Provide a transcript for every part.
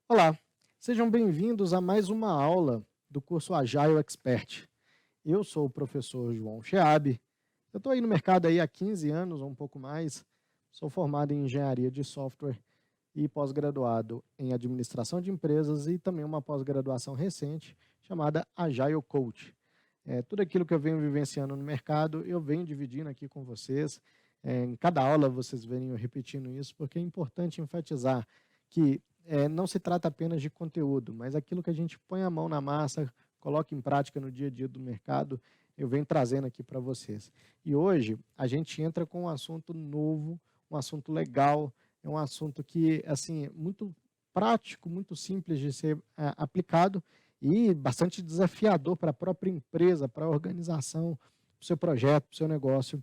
Olá, sejam bem-vindos a mais uma aula do curso Agile Expert. Eu sou o professor João Cheabe. Eu estou aí no mercado aí há 15 anos ou um pouco mais. Sou formado em engenharia de software e pós-graduado em administração de empresas e também uma pós-graduação recente chamada Agile Coach. Tudo aquilo que eu venho vivenciando no mercado, eu venho dividindo aqui com vocês. Em cada aula vocês verem eu repetindo isso, porque é importante enfatizar que não se trata apenas de conteúdo, mas aquilo que a gente põe a mão na massa, coloca em prática no dia a dia do mercado, eu venho trazendo aqui para vocês. E hoje a gente entra com um assunto novo, um assunto legal, é um assunto que, assim, muito prático, muito simples de ser aplicado e bastante desafiador para a própria empresa, para a organização, para o seu projeto, para o seu negócio,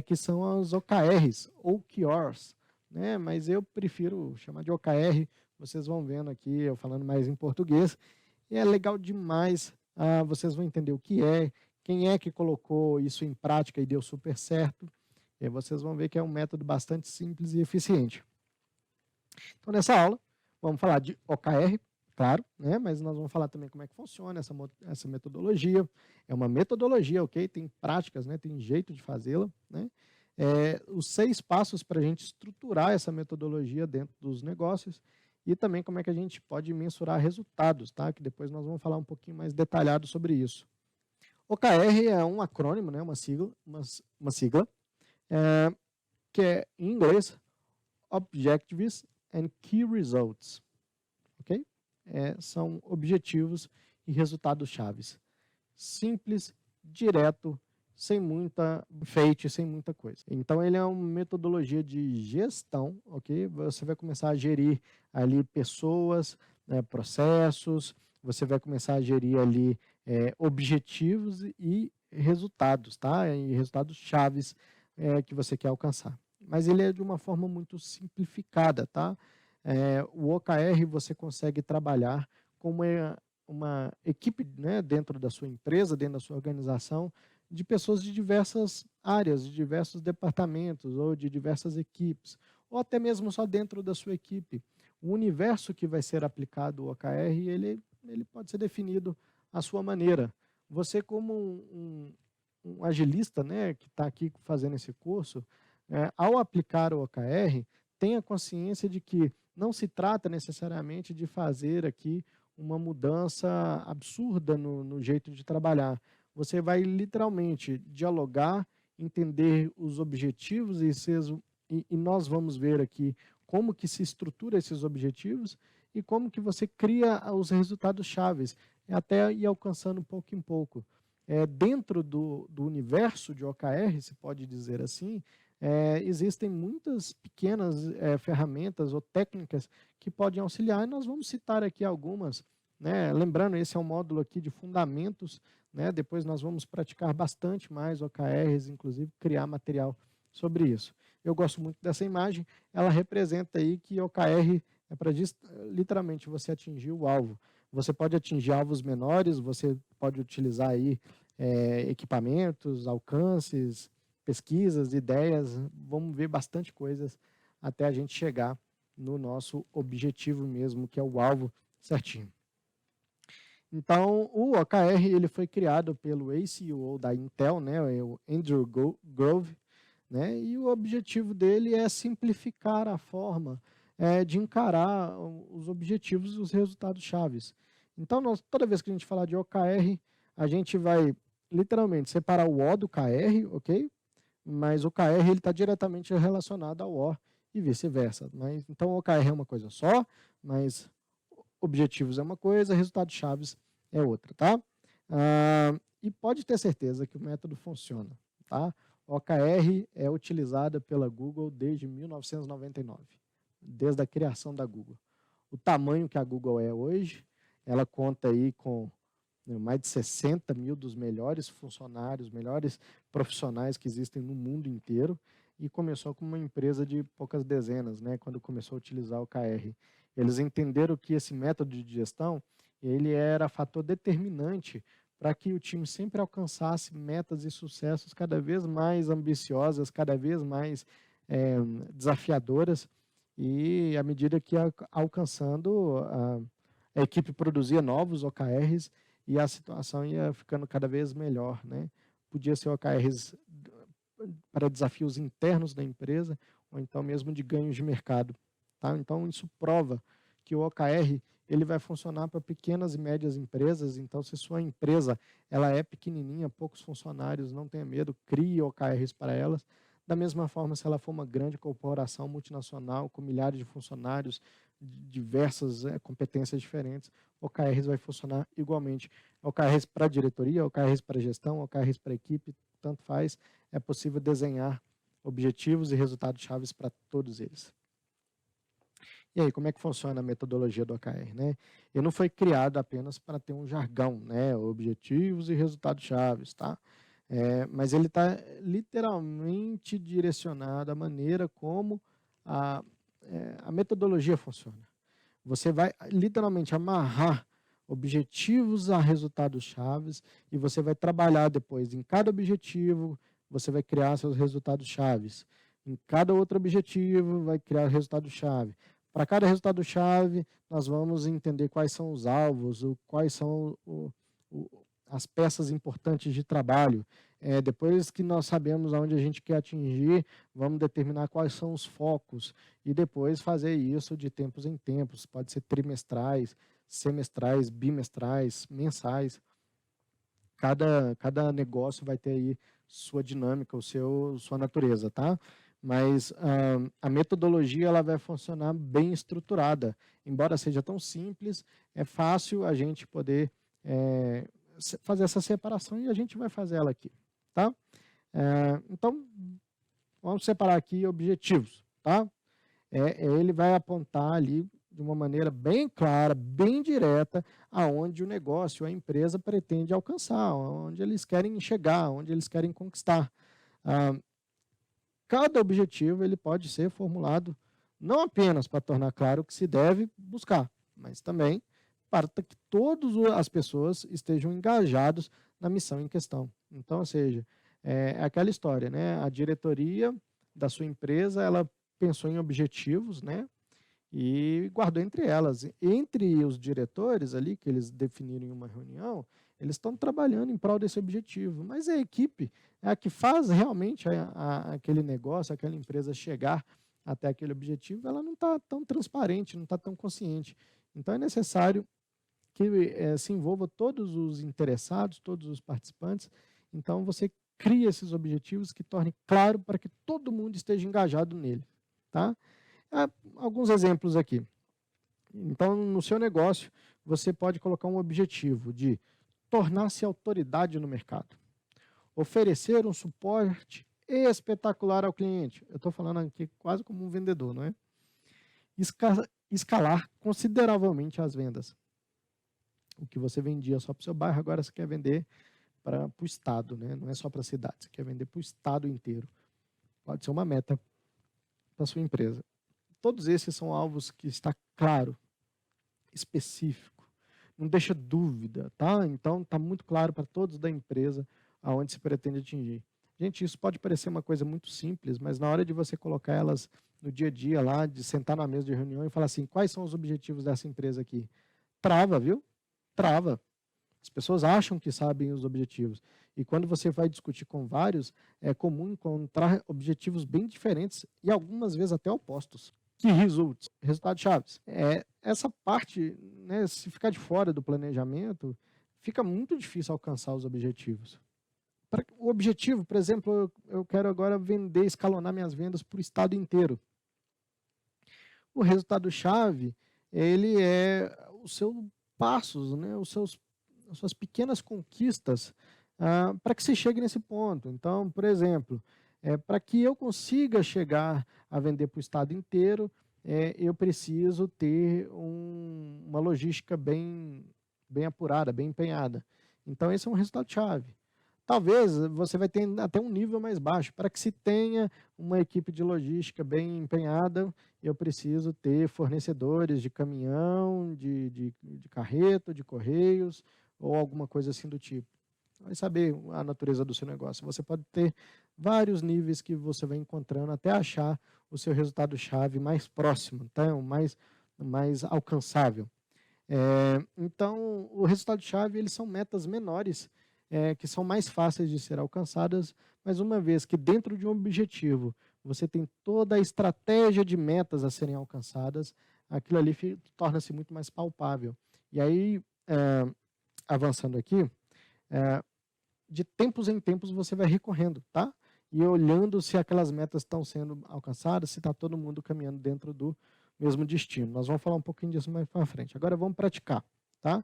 que são as OKRs, ou OKRs, né? Mas eu prefiro chamar de OKR, vocês vão vendo aqui, eu falando mais em português, e é legal demais, vocês vão entender o que é, quem é que colocou isso em prática e deu super certo, e aí vocês vão ver que é um método bastante simples e eficiente. Então, nessa aula, vamos falar de OKR, claro, né? Mas nós vamos falar também como é que funciona essa metodologia. É uma metodologia, ok? Tem práticas, né? Tem jeito de fazê-la, né? Os 6 passos para a gente estruturar essa metodologia dentro dos negócios e também como é que a gente pode mensurar resultados, tá? Que depois nós vamos falar um pouquinho mais detalhado sobre isso. OKR é um acrônimo, né? Uma sigla que é em inglês Objectives and Key Results, ok? São objetivos e resultados chaves. Simples, direto, sem muita enfeite, sem muita coisa. Então, ele é uma metodologia de gestão, ok? Você vai começar a gerir ali pessoas, né, processos, você vai começar a gerir ali objetivos e resultados, tá? E resultados chaves que você quer alcançar. Mas ele é de uma forma muito simplificada, tá? O OKR você consegue trabalhar com uma equipe, né, dentro da sua empresa, dentro da sua organização, de pessoas de diversas áreas, de diversos departamentos ou de diversas equipes, ou até mesmo só dentro da sua equipe. O universo que vai ser aplicado o OKR, ele pode ser definido à sua maneira. Você, como um agilista, né, que está aqui fazendo esse curso, ao aplicar o OKR, tenha consciência de que não se trata necessariamente de fazer aqui uma mudança absurda no jeito de trabalhar. Você vai literalmente dialogar, entender os objetivos e nós vamos ver aqui como que se estrutura esses objetivos e como que você cria os resultados chaves, até ir alcançando pouco em pouco. Dentro do universo de OKR, se pode dizer assim, existem muitas pequenas ferramentas ou técnicas que podem auxiliar, e nós vamos citar aqui algumas, né? Lembrando, esse é um módulo aqui de fundamentos, né? Depois nós vamos praticar bastante mais OKRs, inclusive criar material sobre isso. Eu gosto muito dessa imagem, ela representa aí que OKR é para literalmente você atingir o alvo. Você pode atingir alvos menores, você pode utilizar aí equipamentos, alcances, pesquisas, ideias, vamos ver bastante coisas até a gente chegar no nosso objetivo mesmo, que é o alvo certinho. Então, o OKR ele foi criado pelo ex-CEO da Intel, né, o Andrew Grove, né, e o objetivo dele é simplificar a forma de encarar os objetivos e os resultados chaves. Então, toda vez que a gente falar de OKR, a gente vai literalmente separar o O do KR, ok? Mas o KR está diretamente relacionado ao O e vice-versa. Então, o OKR é uma coisa só, mas objetivos é uma coisa, resultados chaves é outra, tá? E pode ter certeza que o método funciona, tá? O OKR é utilizado pela Google desde 1999, desde a criação da Google. O tamanho que a Google é hoje, ela conta aí com mais de 60 mil dos melhores funcionários, melhores profissionais que existem no mundo inteiro, e começou como uma empresa de poucas dezenas, né, quando começou a utilizar o KR. Eles entenderam que esse método de gestão, ele era fator determinante para que o time sempre alcançasse metas e sucessos cada vez mais ambiciosas, cada vez mais desafiadoras, e à medida que alcançando, a equipe produzia novos OKRs e a situação ia ficando cada vez melhor, né? Podia ser OKRs para desafios internos da empresa, ou então mesmo de ganhos de mercado. Tá? Então, isso prova que o OKR ele vai funcionar para pequenas e médias empresas. Então, se sua empresa ela é pequenininha, poucos funcionários, não tenha medo, crie OKRs para elas. Da mesma forma, se ela for uma grande corporação multinacional com milhares de funcionários, diversas competências diferentes, OKRs vai funcionar igualmente. OKRs para a diretoria, OKRs para a gestão, OKRs para a equipe, tanto faz, é possível desenhar objetivos e resultados chaves para todos eles. E aí, como é que funciona a metodologia do OKR, né? Ele não foi criado apenas para ter um jargão, né? Objetivos e resultados chaves, tá? Mas ele está literalmente direcionado à maneira como a metodologia funciona. Você vai literalmente amarrar objetivos a resultados chaves e você vai trabalhar depois em cada objetivo, você vai criar seus resultados chaves. Em cada outro objetivo, vai criar resultado chave. Para cada resultado chave, nós vamos entender quais são os alvos, quais são as peças importantes de trabalho. Depois que nós sabemos aonde a gente quer atingir, vamos determinar quais são os focos e depois fazer isso de tempos em tempos. Pode ser trimestrais, semestrais, bimestrais, mensais. Cada negócio vai ter aí sua dinâmica, sua natureza, tá? Mas a metodologia ela vai funcionar bem estruturada. Embora seja tão simples, é fácil a gente poder fazer essa separação e a gente vai fazer ela aqui, tá? Então, vamos separar aqui objetivos, tá? Ele vai apontar ali de uma maneira bem clara, bem direta, aonde o negócio, a empresa pretende alcançar, onde eles querem chegar, onde eles querem conquistar. Cada objetivo ele pode ser formulado não apenas para tornar claro o que se deve buscar, mas também para que todas as pessoas estejam engajados na missão em questão. Então, ou seja, é aquela história, né? A diretoria da sua empresa, ela pensou em objetivos, né? E guardou entre elas. Entre os diretores ali, que eles definiram em uma reunião, eles estão trabalhando em prol desse objetivo. Mas a equipe é a que faz realmente aquele negócio, aquela empresa chegar até aquele objetivo, ela não está tão transparente, não está tão consciente. Então é necessário que se envolva todos os interessados, todos os participantes. Então você cria esses objetivos que tornem claro para que todo mundo esteja engajado nele, tá? Alguns exemplos aqui. Então, no seu negócio, você pode colocar um objetivo de tornar-se autoridade no mercado, oferecer um suporte espetacular ao cliente. Eu estou falando aqui quase como um vendedor, não é? Escalar consideravelmente as vendas. O que você vendia só para o seu bairro, agora você quer vender para o estado, né? Não é só para a cidade, você quer vender para o estado inteiro. Pode ser uma meta para a sua empresa. Todos esses são alvos que está claro, específico, não deixa dúvida, tá? Então está muito claro para todos da empresa aonde se pretende atingir. Gente, isso pode parecer uma coisa muito simples, mas na hora de você colocar elas no dia a dia lá, de sentar na mesa de reunião e falar assim, quais são os objetivos dessa empresa aqui? Trava, viu? Trava. As pessoas acham que sabem os objetivos. E quando você vai discutir com vários, é comum encontrar objetivos bem diferentes e algumas vezes até opostos. Que resultados chaves. Essa parte, né, se ficar de fora do planejamento, fica muito difícil alcançar os objetivos. O objetivo, por exemplo, eu quero agora vender, escalonar minhas vendas para o estado inteiro. O resultado chave, ele é os seus passos, né, as suas pequenas conquistas para que você chegue nesse ponto. Então, por exemplo, para que eu consiga chegar a vender para o estado inteiro, eu preciso ter uma logística bem apurada, bem empenhada. Então, esse é um resultado-chave. Talvez você vai ter até um nível mais baixo. Para que se tenha uma equipe de logística bem empenhada, eu preciso ter fornecedores de caminhão, de carreta, de correios, ou alguma coisa assim do tipo. Vai saber a natureza do seu negócio. Você pode ter vários níveis que você vai encontrando até achar o seu resultado-chave mais próximo, tá? O mais alcançável. Então, o resultado-chave, eles são metas menores, que são mais fáceis de ser alcançadas, mas uma vez que dentro de um objetivo você tem toda a estratégia de metas a serem alcançadas, aquilo ali torna-se muito mais palpável. E aí, avançando aqui, de tempos em tempos você vai recorrendo, tá? E olhando se aquelas metas estão sendo alcançadas, se está todo mundo caminhando dentro do mesmo destino. Nós vamos falar um pouquinho disso mais para frente. Agora vamos praticar, tá?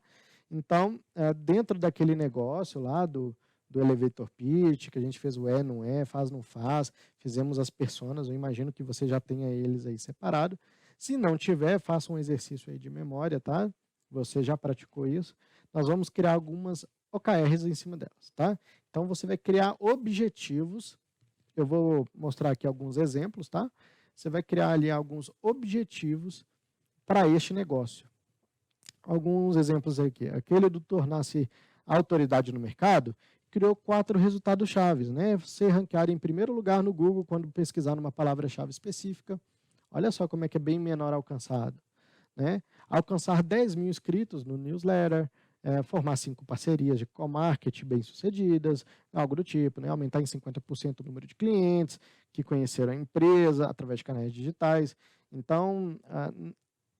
Então, dentro daquele negócio lá do elevator pitch, que a gente fez o não é, faz, não faz, fizemos as personas, eu imagino que você já tenha eles aí separado. Se não tiver, faça um exercício aí de memória, tá? Você já praticou isso. Nós vamos criar algumas OKRs em cima delas, tá? Então, você vai criar objetivos. Eu vou mostrar aqui alguns exemplos, tá? Você vai criar ali alguns objetivos para este negócio. Alguns exemplos aqui. Aquele do tornar-se autoridade no mercado, criou 4 resultados chaves, né? Ser ranqueado em primeiro lugar no Google quando pesquisar numa palavra-chave específica. Olha só como é que é bem menor alcançado, né? Alcançar 10 mil inscritos no newsletter, formar 5 parcerias de co-marketing bem-sucedidas, algo do tipo, né? Aumentar em 50% o número de clientes que conheceram a empresa através de canais digitais. Então,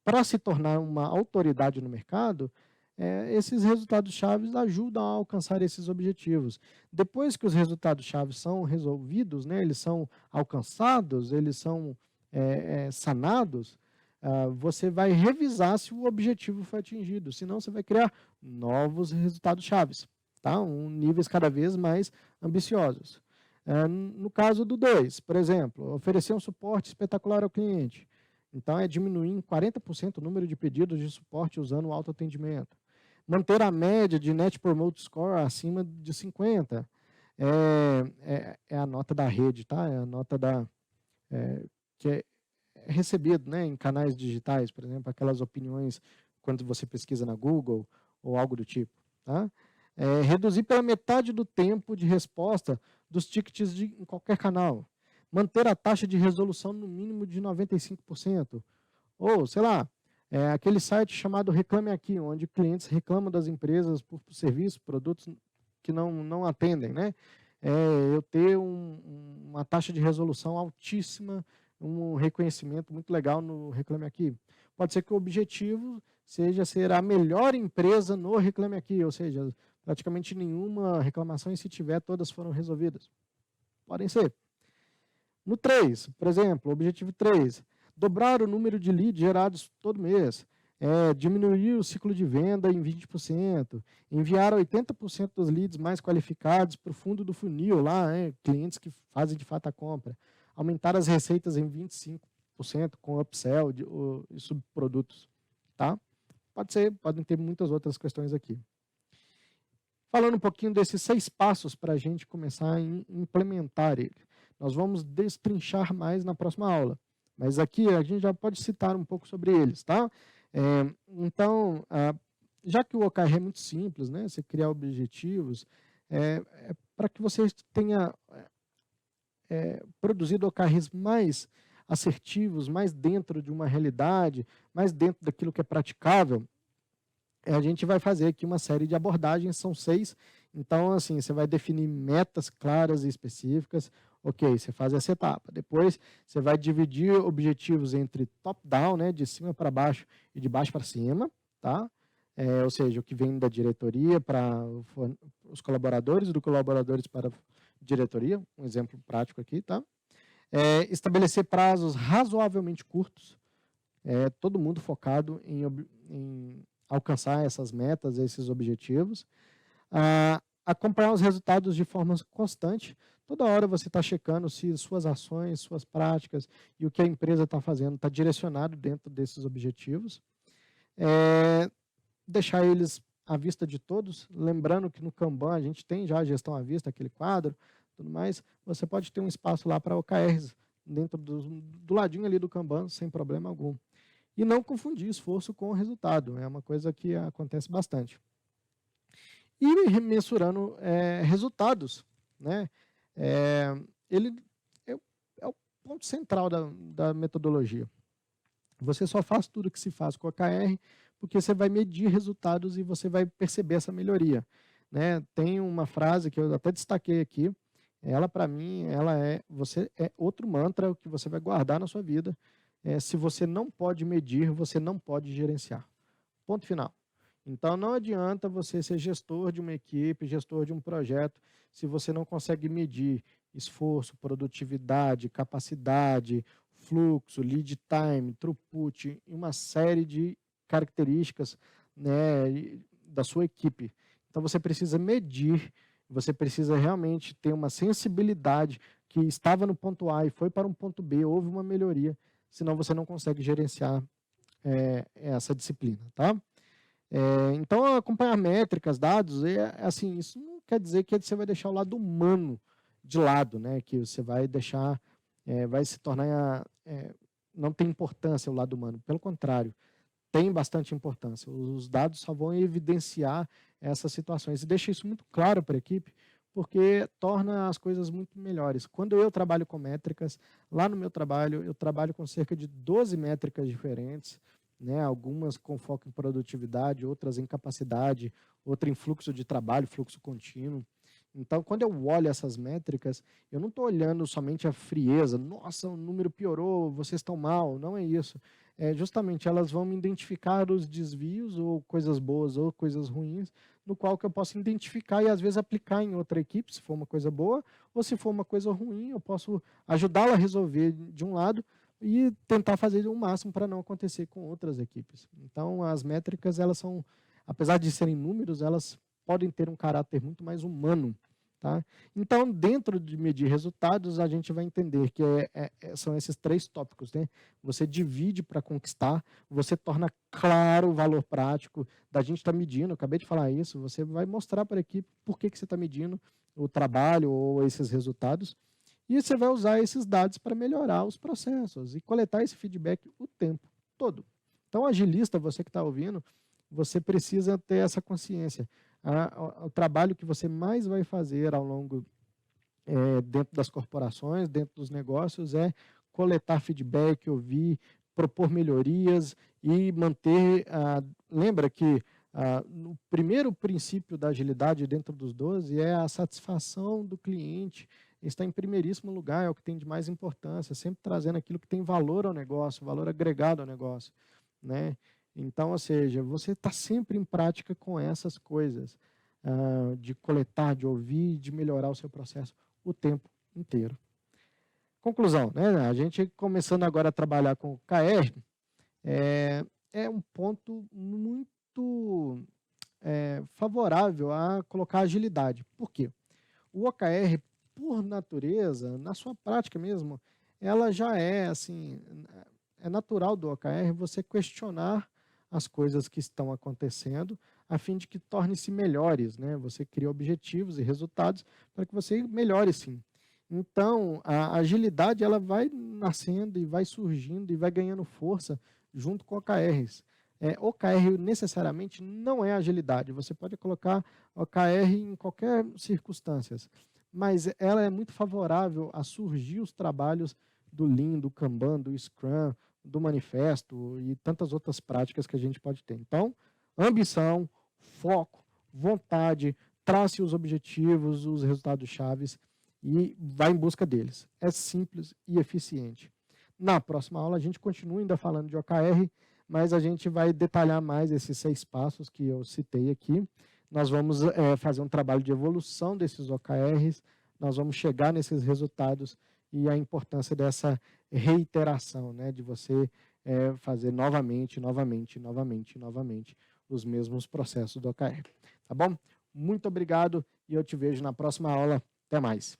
para se tornar uma autoridade no mercado, esses resultados chaves ajudam a alcançar esses objetivos. Depois que os resultados chaves são resolvidos, né, eles são alcançados, eles são sanados, você vai revisar se o objetivo foi atingido, senão você vai criar novos resultados chaves, tá? Níveis cada vez mais ambiciosos. No caso do 2, por exemplo, oferecer um suporte espetacular ao cliente. Então, é diminuir em 40% o número de pedidos de suporte usando o autoatendimento. Manter a média de Net Promoter Score acima de 50. É a nota da rede, tá? É a nota que é recebido, né, em canais digitais, por exemplo, aquelas opiniões quando você pesquisa na Google ou algo do tipo. Tá? Reduzir pela metade do tempo de resposta dos tickets em qualquer canal. Manter a taxa de resolução no mínimo de 95%. Ou, sei lá, aquele site chamado Reclame Aqui, onde clientes reclamam das empresas por serviços, produtos que não atendem. Né? Eu ter uma taxa de resolução altíssima, um reconhecimento muito legal no Reclame Aqui. Pode ser que o objetivo seja ser a melhor empresa no Reclame Aqui, ou seja, praticamente nenhuma reclamação, e se tiver, todas foram resolvidas. Podem ser. No 3, por exemplo, objetivo 3, dobrar o número de leads gerados todo mês, diminuir o ciclo de venda em 20%, enviar 80% dos leads mais qualificados para o fundo do funil, lá, clientes que fazem de fato a compra, aumentar as receitas em 25% com upsell e subprodutos. Tá? Podem ter muitas outras questões aqui. Falando um pouquinho desses 6 passos para a gente começar a implementar ele. Nós vamos destrinchar mais na próxima aula, mas aqui a gente já pode citar um pouco sobre eles, tá? Então, já que o OKR é muito simples, né? Você criar objetivos, para que você tenha produzido OKRs mais assertivos, mais dentro de uma realidade, mais dentro daquilo que é praticável, a gente vai fazer aqui uma série de abordagens, são 6. Então, assim, você vai definir metas claras e específicas. Ok, você faz essa etapa. Depois, você vai dividir objetivos entre top-down, né, de cima para baixo e de baixo para cima, tá? Ou seja, o que vem da diretoria para os colaboradores, do colaboradores para a diretoria. Um exemplo prático aqui, tá? Estabelecer prazos razoavelmente curtos. Todo mundo focado em alcançar essas metas, esses objetivos. Acompanhar os resultados de forma constante. Toda hora você está checando se suas ações, suas práticas e o que a empresa está fazendo está direcionado dentro desses objetivos. Deixar eles à vista de todos, lembrando que no Kanban a gente tem já a gestão à vista, aquele quadro, tudo mais. Você pode ter um espaço lá para OKRs dentro do ladinho ali do Kanban, sem problema algum. E não confundir esforço com resultado, é uma coisa que acontece bastante. E mensurando resultados, né? ele é o ponto central da metodologia. Você só faz tudo que se faz com OKR porque você vai medir resultados e você vai perceber essa melhoria, né? Tem uma frase que eu até destaquei aqui, ela para mim, você é outro mantra que você vai guardar na sua vida. Se você não pode medir, você não pode gerenciar. Ponto final. Então não adianta você ser gestor de uma equipe, gestor de um projeto, se você não consegue medir esforço, produtividade, capacidade, fluxo, lead time, throughput e uma série de características, né, da sua equipe. Então você precisa medir, você precisa realmente ter uma sensibilidade que estava no ponto A e foi para um ponto B, houve uma melhoria, senão você não consegue gerenciar essa disciplina, tá? Então, acompanhar métricas, dados, assim, isso não quer dizer que você vai deixar o lado humano de lado, né? Que você vai deixar, vai se tornar, não tem importância o lado humano. Pelo contrário, tem bastante importância. Os dados só vão evidenciar essas situações. E deixa isso muito claro para a equipe, porque torna as coisas muito melhores. Quando eu trabalho com métricas, lá no meu trabalho, eu trabalho com cerca de 12 métricas diferentes, né? Algumas com foco em produtividade, outras em capacidade, outra em fluxo de trabalho, fluxo contínuo. Então, quando eu olho essas métricas, eu não estou olhando somente a frieza, nossa, o número piorou, vocês estão mal, não é isso. Justamente elas vão me identificar os desvios, ou coisas boas ou coisas ruins, no qual que eu posso identificar e às vezes aplicar em outra equipe, se for uma coisa boa, ou se for uma coisa ruim, eu posso ajudá-la a resolver de um lado, e tentar fazer o máximo para não acontecer com outras equipes. Então, as métricas, elas são, apesar de serem números, elas podem ter um caráter muito mais humano, tá? Então, dentro de medir resultados, a gente vai entender que são esses 3 tópicos, né? Você divide para conquistar, você torna claro o valor prático da gente estar medindo, eu acabei de falar isso, você vai mostrar para a equipe por que você está medindo o trabalho ou esses resultados, e você vai usar esses dados para melhorar os processos e coletar esse feedback o tempo todo. Então, agilista, você que está ouvindo, você precisa ter essa consciência. O trabalho que você mais vai fazer ao longo, dentro das corporações, dentro dos negócios, é coletar feedback, ouvir, propor melhorias e manter. Lembra que o primeiro princípio da agilidade dentro dos 12 é a satisfação do cliente. Está em primeiríssimo lugar, é o que tem de mais importância, sempre trazendo aquilo que tem valor ao negócio, valor agregado ao negócio, né? Então, ou seja, você está sempre em prática com essas coisas, de coletar, de ouvir, de melhorar o seu processo o tempo inteiro. Conclusão, né? A gente começando agora a trabalhar com o KR, é um ponto muito favorável a colocar agilidade. Por quê? O OKR, por natureza, na sua prática mesmo, ela já é assim, é natural do OKR você questionar as coisas que estão acontecendo a fim de que torne-se melhores, né? Você cria objetivos e resultados para que você melhore sim. Então, a agilidade ela vai nascendo e vai surgindo e vai ganhando força junto com OKRs. OKR necessariamente não é agilidade. Você pode colocar OKR em qualquer circunstância, mas ela é muito favorável a surgir os trabalhos do Lean, do Kanban, do Scrum, do Manifesto e tantas outras práticas que a gente pode ter. Então, ambição, foco, vontade, trace os objetivos, os resultados chaves e vá em busca deles. É simples e eficiente. Na próxima aula a gente continua ainda falando de OKR, mas a gente vai detalhar mais esses 6 passos que eu citei aqui. Nós vamos fazer um trabalho de evolução desses OKRs, nós vamos chegar nesses resultados e a importância dessa reiteração, né, de você fazer novamente os mesmos processos do OKR. Tá bom? Muito obrigado e eu te vejo na próxima aula. Até mais.